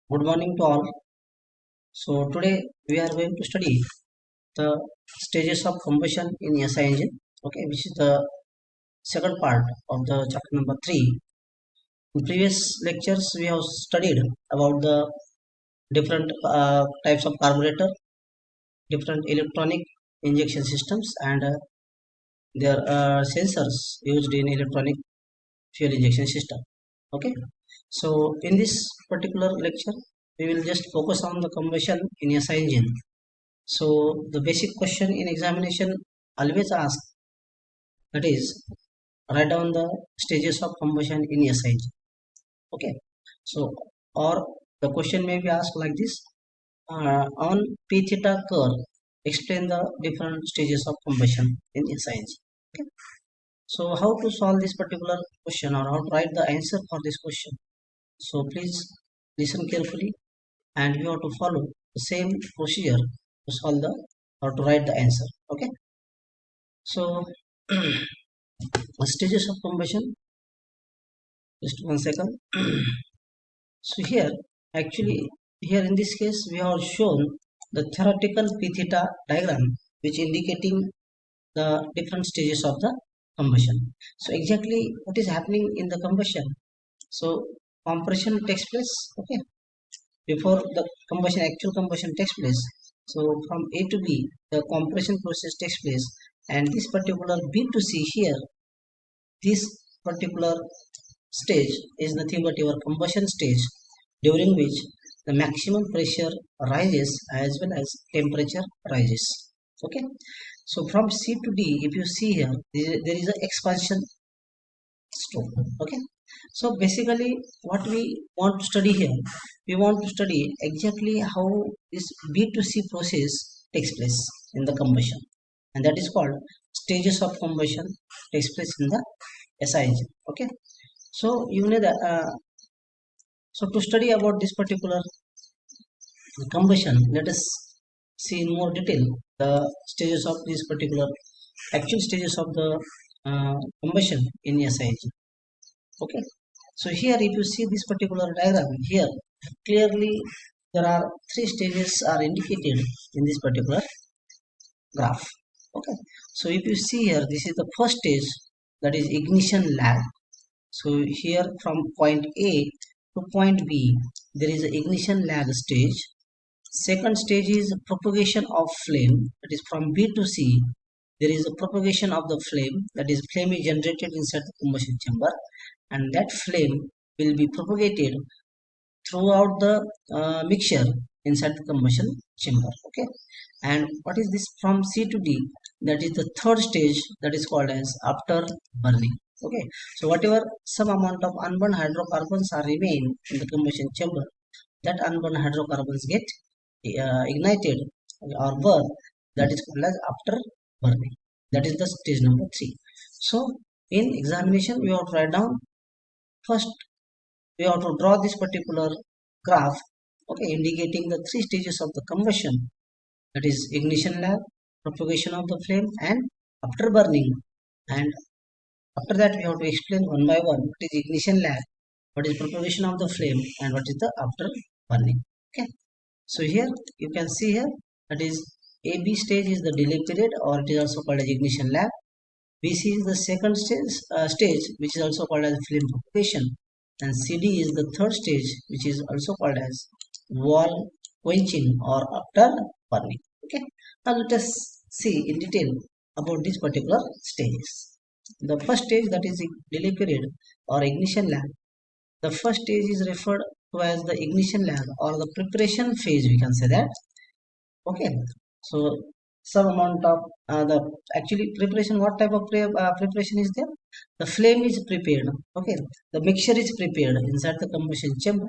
Good morning to all. So today we are going to study the stages of combustion in SI engine. Okay, which is the second part of the chapter number 3. In previous lectures, we have studied about the different types of carburetor, different electronic injection systems, and their sensors used in electronic fuel injection system. Okay, so in this particular lecture, we will just focus on the combustion in SI engine. So the basic question in examination always ask, that is, write down the stages of combustion in SI engine. Okay. So or the question may be asked like this: on P theta curve, explain the different stages of combustion in SI engine. Okay. So how to solve this particular question, or how to write the answer for this question? So please listen carefully, and you have to follow the same procedure to solve the or to write the answer. Okay. So stages of combustion, just one second. So here, actually, here in this case, we have shown the theoretical p theta diagram, which indicating the different stages of the combustion. So exactly what is happening in the combustion? So compression takes place. Okay, before the combustion, actual combustion takes place. So from A to B, the compression process takes place, and this particular B to C here, this particular stage is nothing but your combustion stage, during which the maximum pressure rises as well as temperature rises. Okay, so from C to D, if you see here, there is an expansion stroke. Okay, so basically what we want to study here, we want to study exactly how this B to C process takes place in the combustion, and that is called stages of combustion takes place in the SI engine. Okay, so you know that so to study about this particular combustion, let us see in more detail the stages of this particular actual stages of the combustion in SI engine. Okay, so here if you see this particular diagram here, clearly there are three stages are indicated in this particular graph. Okay, so if you see here, this is the first stage, that is ignition lag. So here from point A to point B, there is an ignition lag stage. Second stage is propagation of flame, that is from B to C. There is a propagation of the flame, that is flame is generated inside the combustion chamber, and that flame will be propagated throughout the mixture inside the combustion chamber. Okay, and what is this from C to D? That is the third stage, that is called as after burning. Okay, so whatever some amount of unburned hydrocarbons are remain in the combustion chamber, that unburned hydrocarbons get ignited or burned, that is called as after burning. That is the stage number 3. So in examination, we have to write down first, we have to draw this particular graph, okay, indicating the three stages of the combustion, that is ignition lag, propagation of the flame, and after burning. And after that, we have to explain one by one what is ignition lag, what is propagation of the flame, and what is the after burning. Okay, so here you can see here, that is AB stage is the delay period, or it is also called as ignition lag. BC is the second stage, which is also called as flame propagation, and CD is the third stage, which is also called as wall quenching or after burning. Okay, now let us see in detail about these particular stages. The first stage, that is delay period or ignition lag. The first stage is referred to as the ignition lag or the preparation phase, we can say that. Okay, so some amount of the actually preparation, what type of preparation is there? The flame is prepared. Okay, the mixture is prepared inside the combustion chamber,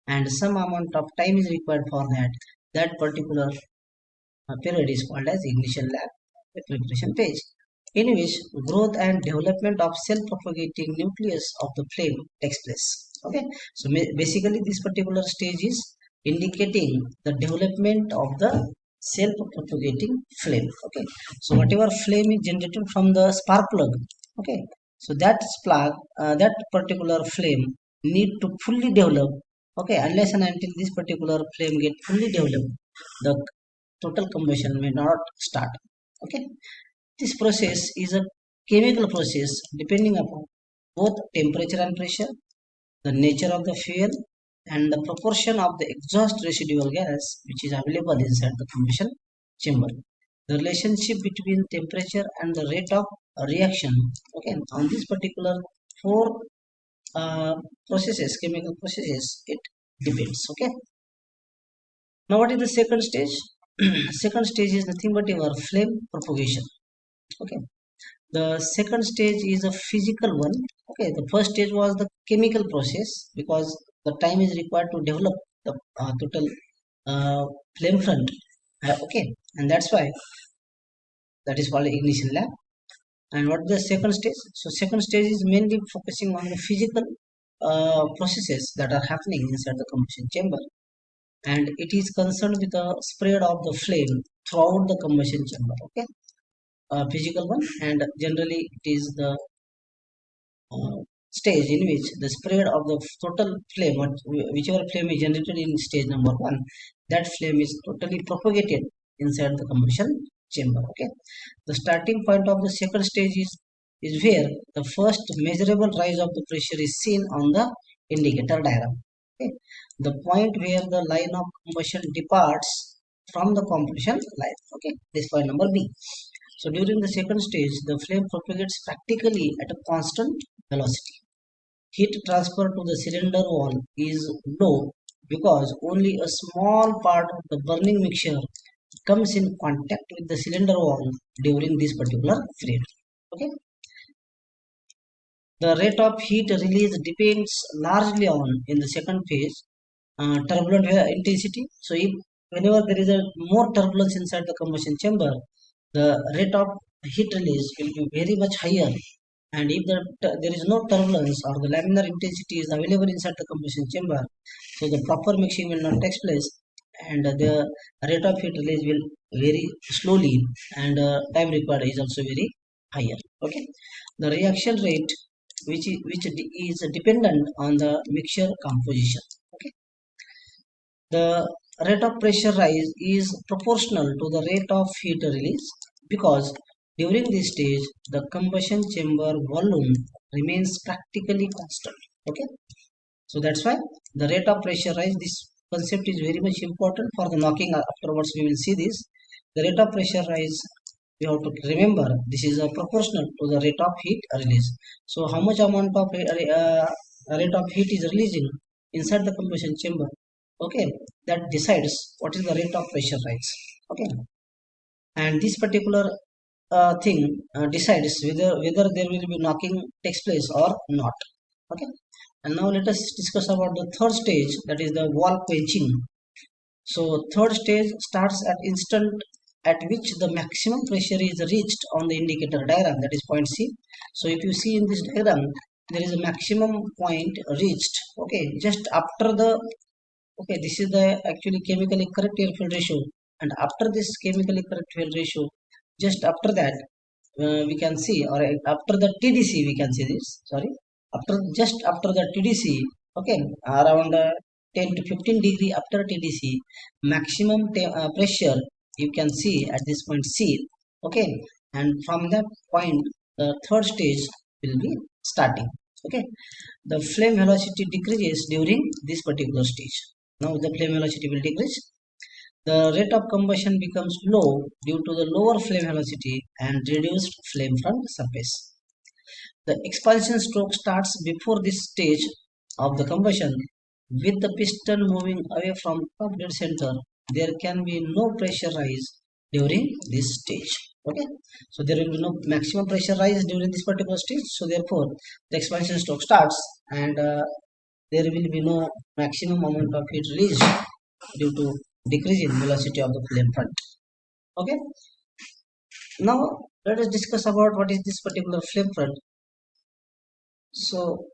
and some amount of time is required for that. That particular period is called as ignition lag, the preparation phase, in which growth and development of self-propagating nucleus of the flame takes place. Okay, so basically this particular stage is indicating the development of the self-propagating flame. Okay, so whatever flame is generated from the spark plug, okay, so that spark, that particular flame need to fully develop Okay, unless and until this particular flame get fully developed, the total combustion may not start. Okay, this process is a chemical process depending upon both temperature and pressure, the nature of the fuel, and the proportion of the exhaust residual gas which is available inside the combustion chamber. The relationship between temperature and the rate of reaction. Okay, on this particular four processes, chemical processes, it depends. Okay. Now, what is the second stage? Second stage is nothing but your flame propagation. Okay. The second stage is a physical one. Okay. The first stage was the chemical process because the time is required to develop the total uh, flame front. Okay. And that's why that is called ignition lab. And what the second stage? So second stage is mainly focusing on the physical processes that are happening inside the combustion chamber, and it is concerned with the spread of the flame throughout the combustion chamber. Okay, physical one, and generally it is the stage in which the spread of the total flame, whichever flame is generated in stage number one, that flame is totally propagated inside the combustion chamber. Okay, the starting point of the second stage is where the first measurable rise of the pressure is seen on the indicator diagram. Okay, the point where the line of combustion departs from the completion line. Okay, this point number B. So during the second stage, the flame propagates practically at a constant velocity. Heat transfer to the cylinder wall is low because only a small part of the burning mixture comes in contact with the cylinder wall during this particular period. Okay. The rate of heat release depends largely on, in the second phase, turbulent intensity. So if whenever there is a more turbulence inside the combustion chamber, the rate of heat release will be very much higher. And if there is no turbulence or the laminar intensity is available inside the combustion chamber, so the proper mixing will not take place, and the rate of heat release will very slowly, and time required is also very higher. Okay, the reaction rate which is dependent on the mixture composition. Okay, the rate of pressure rise is proportional to the rate of heat release because during this stage the combustion chamber volume remains practically constant. Okay, so that's why the rate of pressure rise, this concept is very much important for the knocking. Afterwards we will see this. The rate of pressure rise, we have to remember, this is a proportional to the rate of heat release. So how much amount of rate of heat is releasing inside the combustion chamber, okay, that decides what is the rate of pressure rise. Okay, and this particular thing decides whether there will be knocking takes place or not. Okay, and now let us discuss about the third stage, that is the wall quenching. So third stage starts at instant at which the maximum pressure is reached on the indicator diagram, that is point C. So if you see in this diagram, there is a maximum point reached, okay, just after the, okay, this is the actually chemically correct air fuel ratio, and after this chemically correct fuel ratio, just after that we can see, or after the TDC we can see this, sorry, after just after the TDC, okay, around 10 to 15 degree after TDC, maximum pressure you can see at this point C. Okay, and from that point the third stage will be starting. Okay, the flame velocity decreases during this particular stage. Now the flame velocity will decrease. The rate of combustion becomes low due to the lower flame velocity and reduced flame front surface. The expansion stroke starts before this stage of the combustion. With the piston moving away from top dead center, there can be no pressure rise during this stage. Okay, so there will be no maximum pressure rise during this particular stage. So therefore, the expansion stroke starts, and there will be no maximum amount of heat released due to decrease in velocity of the flame front. Okay, now let us discuss about what is this particular flame front. So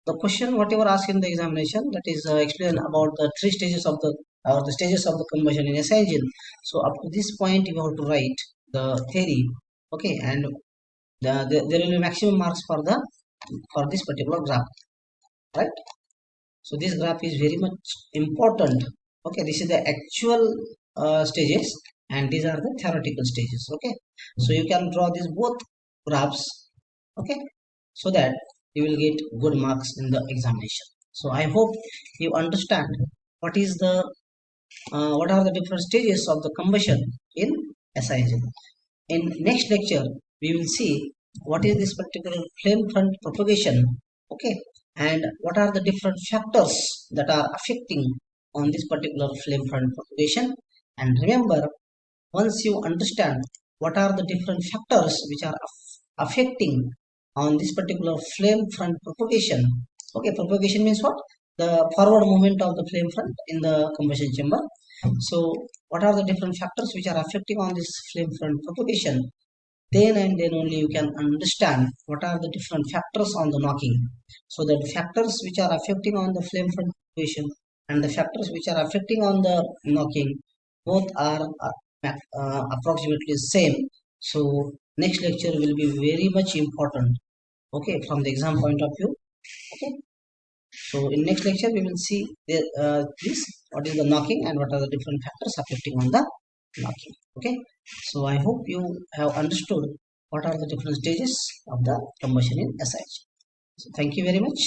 the question whatever asked in the examination, that is explain about the three stages of the, or the stages of the combustion in SI engine. So up to this point you have to write the theory. Okay, and there will be maximum marks for the, for this particular graph, right? So this graph is very much important. Okay, this is the actual stages, and these are the theoretical stages. Okay, so you can draw these both graphs. Okay, so that you will get good marks in the examination. So I hope you understand what is the what are the different stages of the combustion in SI engine. In next lecture, we will see what is this particular flame front propagation, okay, and what are the different factors that are affecting on this particular flame front propagation. And remember, once you understand what are the different factors which are affecting on this particular flame front propagation, okay, propagation means what? The forward movement of the flame front in the combustion chamber. So what are the different factors which are affecting on this flame front propagation? Then and then only you can understand what are the different factors on the knocking. So the factors which are affecting on the flame front propagation and the factors which are affecting on the knocking, both are approximately same. So next lecture will be very much important, okay, from the exam point of view. Okay, so in next lecture we will see this, what is the knocking and what are the different factors affecting on the knocking. Okay, so I hope you have understood what are the different stages of the combustion in SIG. So thank you very much.